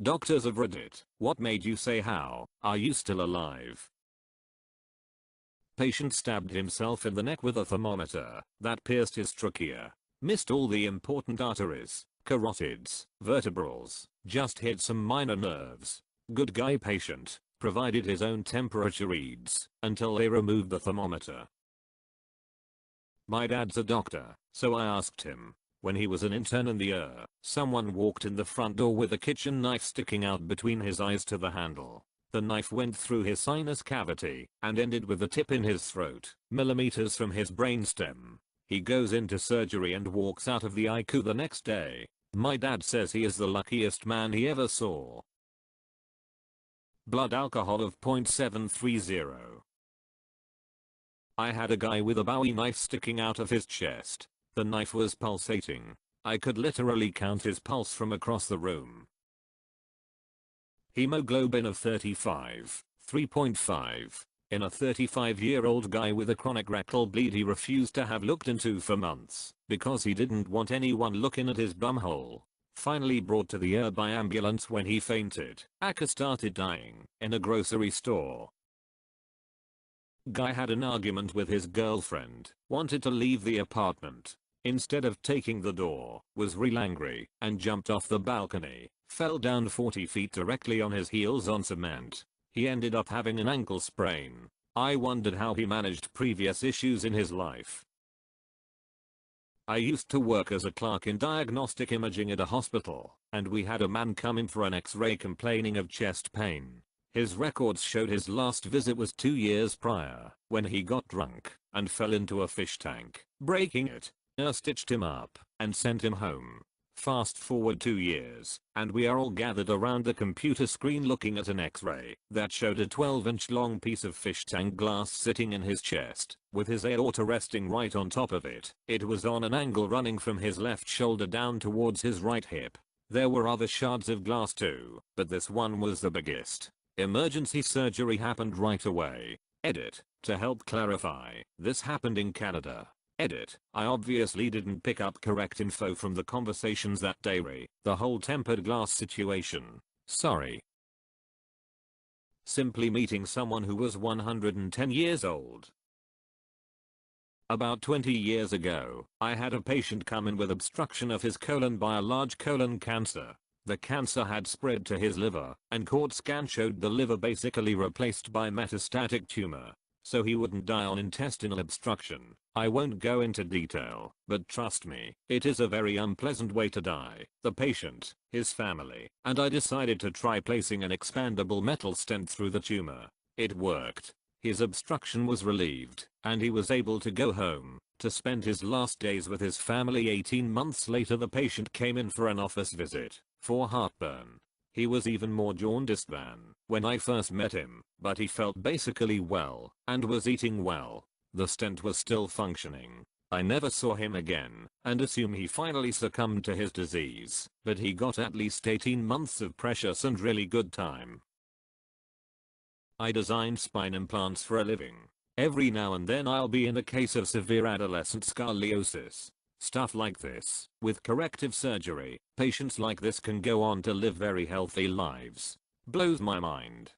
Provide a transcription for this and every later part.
Doctors of Reddit, what made you say how? Are you still alive? Patient stabbed himself in the neck with a thermometer that pierced his trachea. Missed all the important arteries, carotids, vertebrals, just hit some minor nerves. Good guy patient, provided his own temperature reads until they removed the thermometer. My dad's a doctor, so I asked him. When he was an intern in the someone walked in the front door with a kitchen knife sticking out between his eyes to the handle. The knife went through his sinus cavity and ended with the tip in his throat, millimeters from his brainstem. He goes into surgery and walks out of the ICU the next day. My dad says he is the luckiest man he ever saw. Blood alcohol of 0.730. I had a guy with a Bowie knife sticking out of his chest. The knife was pulsating. I could literally count his pulse from across the room. Hemoglobin of 35, 3.5. In a 35-year-old guy with a chronic rectal bleed he refused to have looked into for months because he didn't want anyone looking at his bumhole. Finally brought to the by ambulance when he fainted. Aka started dying in a grocery store. Guy had an argument with his girlfriend, wanted to leave the apartment. Instead of taking the door, was real angry and jumped off the balcony, fell down 40 feet directly on his heels on cement. He ended up having an ankle sprain. I wondered how he managed previous issues in his life. I used to work as a clerk in diagnostic imaging at a hospital, and we had a man come in for an x-ray complaining of chest pain. His records showed his last visit was 2 years prior, when he got drunk and fell into a fish tank, breaking it. Stitched him up and sent him home. Fast forward 2 years, and we are all gathered around the computer screen looking at an x-ray that showed a 12-inch long piece of fish tank glass sitting in his chest, with his aorta resting right on top of it. It was on an angle running from his left shoulder down towards his right hip. There were other shards of glass too, but this one was the biggest. Emergency surgery happened right away. Edit. To help clarify, this happened in Canada. Edit. I obviously didn't pick up correct info from the conversations that day the whole tempered glass situation. Sorry. Simply meeting someone who was 110 years old. About 20 years ago, I had a patient come in with obstruction of his colon by a large colon cancer. The cancer had spread to his liver, and CT scan showed the liver basically replaced by metastatic tumor. So he wouldn't die on intestinal obstruction. I won't go into detail, but trust me, it is a very unpleasant way to die. The patient, his family, and I decided to try placing an expandable metal stent through the tumor. It worked. His obstruction was relieved, and he was able to go home to spend his last days with his family. 18 months later the patient came in for an office visit for heartburn. He was even more jaundiced than when I first met him, but he felt basically well and was eating well. The stent was still functioning. I never saw him again and assume he finally succumbed to his disease, but he got at least 18 months of precious and really good time. I designed spine implants for a living. Every now and then I'll be in a case of severe adolescent scoliosis. Stuff like this. With corrective surgery, patients like this can go on to live very healthy lives. Blows my mind.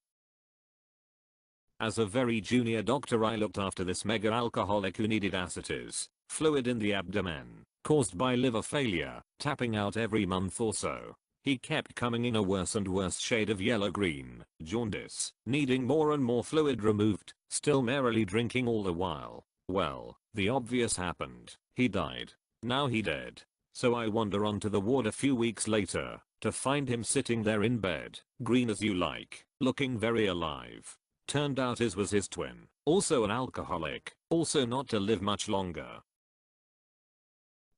As a very junior doctor I looked after this mega alcoholic who needed ascites, fluid in the abdomen, caused by liver failure, tapping out every month or so. He kept coming in a worse and worse shade of yellow-green, jaundice, needing more and more fluid removed, still merrily drinking all the while. Well, the obvious happened. He died. Now he dead. So I wander onto the ward a few weeks later to find him sitting there in bed, green as you like, looking very alive. Turned out his was his twin, also an alcoholic, also not to live much longer.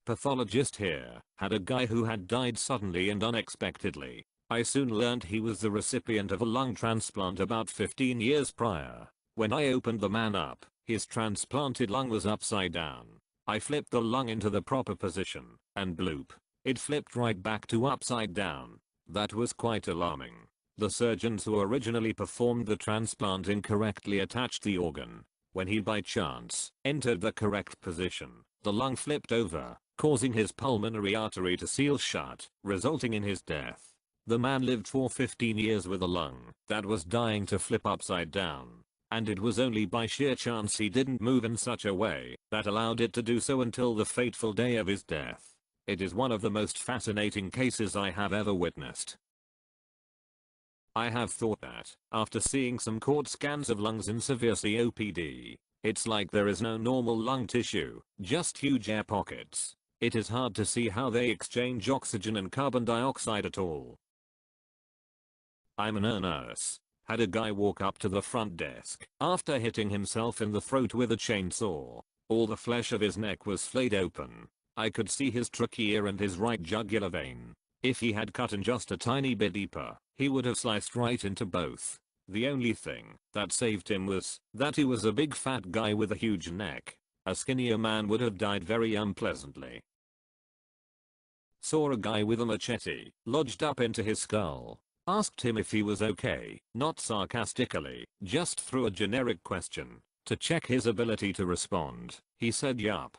Pathologist here had a guy who had died suddenly and unexpectedly. I soon learned he was the recipient of a lung transplant about 15 years prior. When I opened the man up, his transplanted lung was upside down. I flipped the lung into the proper position, and bloop, it flipped right back to upside down. That was quite alarming. The surgeons who originally performed the transplant incorrectly attached the organ. When he by chance entered the correct position, the lung flipped over, causing his pulmonary artery to seal shut, resulting in his death. The man lived for 15 years with a lung that was dying to flip upside down. And it was only by sheer chance he didn't move in such a way that allowed it to do so until the fateful day of his death. It is one of the most fascinating cases I have ever witnessed. I have thought that, after seeing some CORD scans of lungs in severe COPD, it's like there is no normal lung tissue, just huge air pockets. It is hard to see how they exchange oxygen and carbon dioxide at all. I'm a nurse. Had a guy walk up to the front desk after hitting himself in the throat with a chainsaw. All the flesh of his neck was flayed open. I could see his trachea and his right jugular vein. If he had cut in just a tiny bit deeper, he would have sliced right into both. The only thing that saved him was that he was a big fat guy with a huge neck. A skinnier man would have died very unpleasantly. Saw a guy with a machete lodged up into his skull. Asked him if he was okay, not sarcastically, just through a generic question, to check his ability to respond. He said yup.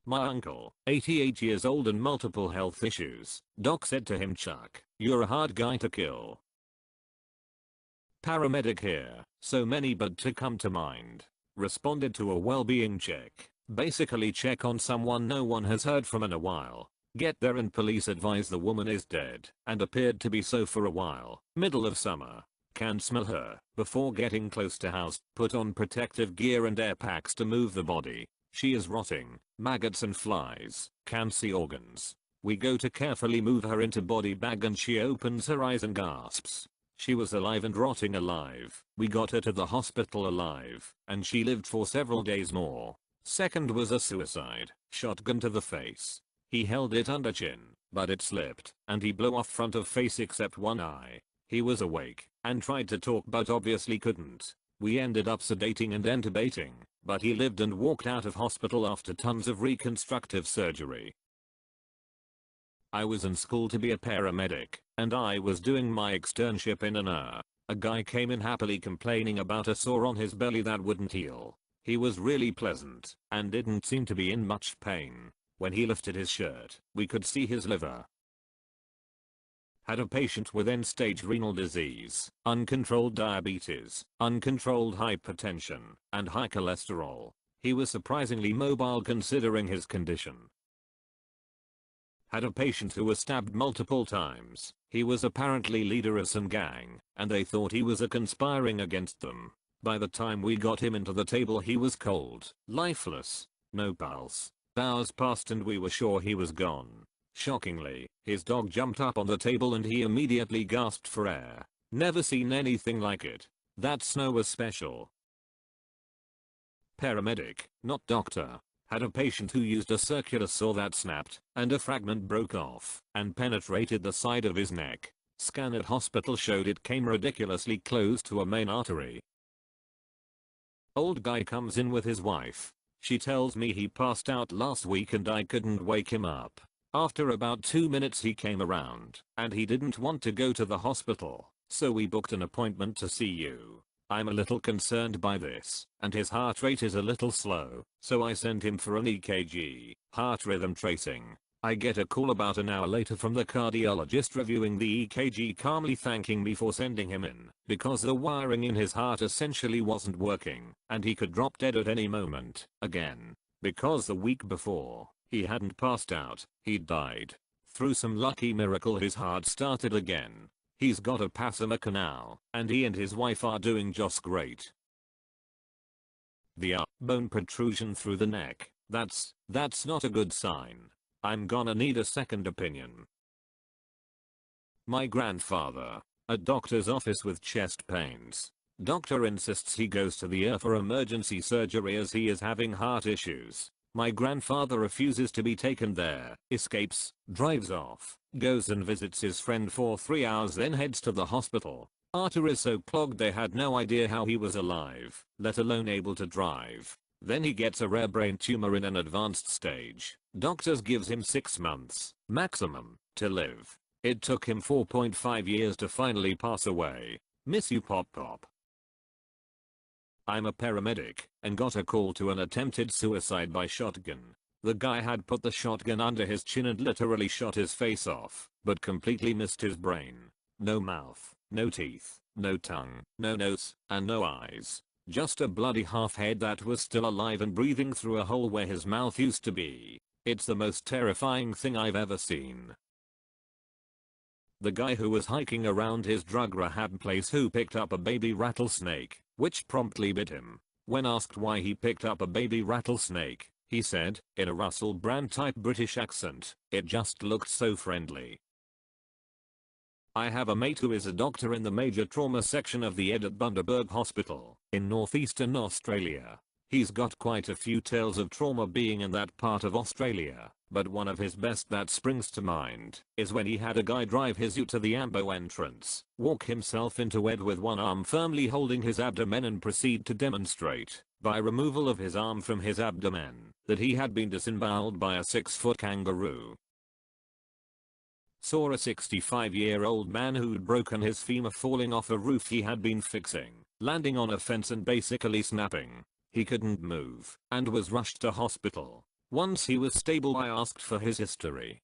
My uncle, 88 years old and multiple health issues. Doc said to him, "Chuck, you're a hard guy to kill." Paramedic here, so many but to come to mind. Responded to a well-being check. Basically check on someone no one has heard from in a while. Get there and police advise the woman is dead and appeared to be so for a while. Middle of summer. Can smell her. Before getting close to house, put on protective gear and air packs to move the body. She is rotting. Maggots and flies. Can see organs. We go to carefully move her into body bag and she opens her eyes and gasps. She was alive and rotting alive. We got her to the hospital alive and she lived for several days more. Second was a suicide. Shotgun to the face. He held it under chin, but it slipped, and he blew off front of face except one eye. He was awake, and tried to talk but obviously couldn't. We ended up sedating and intubating, but he lived and walked out of hospital after tons of reconstructive surgery. I was in school to be a paramedic, and I was doing my externship in an ER. A guy came in happily complaining about a sore on his belly that wouldn't heal. He was really pleasant, and didn't seem to be in much pain. When he lifted his shirt, we could see his liver. Had a patient with end-stage renal disease, uncontrolled diabetes, uncontrolled hypertension, and high cholesterol. He was surprisingly mobile considering his condition. Had a patient who was stabbed multiple times. He was apparently leader of some gang, and they thought he was conspiring against them. By the time we got him into the table he was cold, lifeless, no pulse. Hours passed and we were sure he was gone. Shockingly, his dog jumped up on the table and he immediately gasped for air. Never seen anything like it. That snow was special. Paramedic, not doctor. Had a patient who used a circular saw that snapped, and a fragment broke off, and penetrated the side of his neck. Scan at hospital showed it came ridiculously close to a main artery. Old guy comes in with his wife. She tells me he passed out last week and I couldn't wake him up. After about 2 minutes he came around, and he didn't want to go to the hospital, so we booked an appointment to see you. I'm a little concerned by this, and his heart rate is a little slow, so I sent him for an EKG, heart rhythm tracing. I get a call about an hour later from the cardiologist reviewing the EKG, calmly thanking me for sending him in, because the wiring in his heart essentially wasn't working, and he could drop dead at any moment, again. Because the week before, he hadn't passed out, he'd died. Through some lucky miracle his heart started again. He's got a pacemaker now, and he and his wife are doing just great. The bone protrusion through the neck, that's not a good sign. I'm gonna need a second opinion. My grandfather, at doctor's office with chest pains. Doctor insists he goes to the ER for emergency surgery as he is having heart issues. My grandfather refuses to be taken there, escapes, drives off, goes and visits his friend for 3 hours, then heads to the hospital. Arteries so clogged they had no idea how he was alive, let alone able to drive. Then he gets a rare brain tumor in an advanced stage. Doctors gives him 6 months, maximum, to live. It took him 4.5 years to finally pass away. Miss you, Pop Pop. I'm a paramedic and got a call to an attempted suicide by shotgun. The guy had put the shotgun under his chin and literally shot his face off, but completely missed his brain. No mouth, no teeth, no tongue, no nose, and no eyes. Just a bloody half head that was still alive and breathing through a hole where his mouth used to be. It's the most terrifying thing I've ever seen. The guy who was hiking around his drug rehab place who picked up a baby rattlesnake, which promptly bit him. When asked why he picked up a baby rattlesnake, he said, in a Russell Brand type British accent, "It just looked so friendly." I have a mate who is a doctor in the major trauma section of the Edith Bundaberg Hospital in northeastern Australia. He's got quite a few tales of trauma being in that part of Australia, but one of his best that springs to mind is when he had a guy drive his ute to the ambo entrance, walk himself into Ed with one arm firmly holding his abdomen and proceed to demonstrate, by removal of his arm from his abdomen, that he had been disemboweled by a 6-foot kangaroo. Saw a 65-year-old man who'd broken his femur falling off a roof he had been fixing, landing on a fence and basically snapping. He couldn't move and was rushed to hospital. Once he was stable, I asked for his history.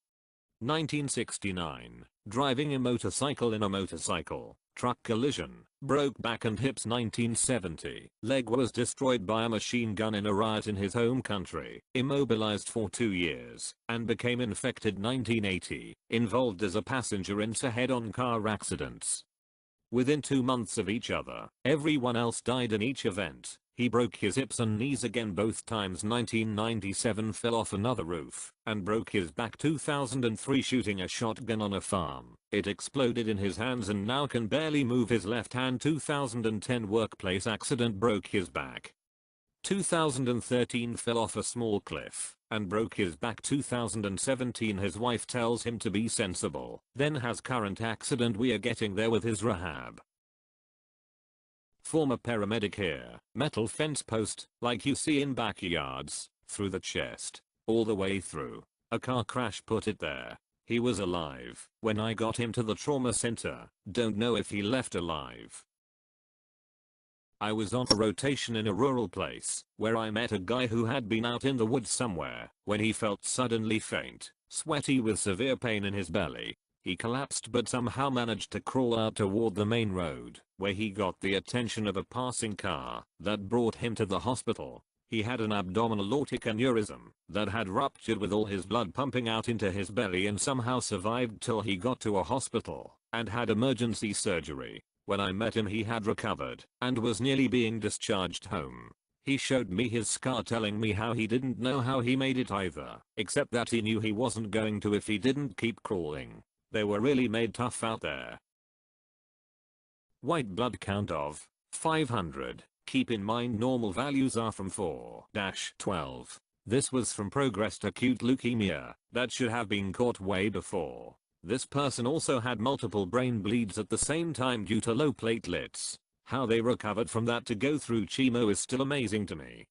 1969, driving a motorcycle in a motorcycle truck collision, broke back and hips. 1970, leg was destroyed by a machine gun in a riot in his home country, immobilized for 2 years, and became infected. 1980, involved as a passenger in head-on car accidents. Within 2 months of each other, everyone else died in each event. He broke his hips and knees again both times. 1997, fell off another roof and broke his back. 2003, shooting a shotgun on a farm. It exploded in his hands and now can barely move his left hand. 2010, workplace accident, broke his back. 2013, fell off a small cliff and broke his back. 2017, his wife tells him to be sensible. Then has current accident. We are getting there with his rehab. Former paramedic here, metal fence post, like you see in backyards, through the chest, all the way through. A car crash put it there. He was alive when I got him to the trauma center. Don't know if he left alive. I was on a rotation in a rural place, where I met a guy who had been out in the woods somewhere, when he felt suddenly faint, sweaty with severe pain in his belly. He collapsed but somehow managed to crawl out toward the main road, where he got the attention of a passing car that brought him to the hospital. He had an abdominal aortic aneurysm that had ruptured with all his blood pumping out into his belly and somehow survived till he got to a hospital and had emergency surgery. When I met him, he had recovered and was nearly being discharged home. He showed me his scar, telling me how he didn't know how he made it either, except that he knew he wasn't going to if he didn't keep crawling. They were really made tough out there. White blood count of 500. Keep in mind normal values are from 4-12. This was from progressed acute leukemia that should have been caught way before. This person also had multiple brain bleeds at the same time due to low platelets. How they recovered from that to go through chemo is still amazing to me.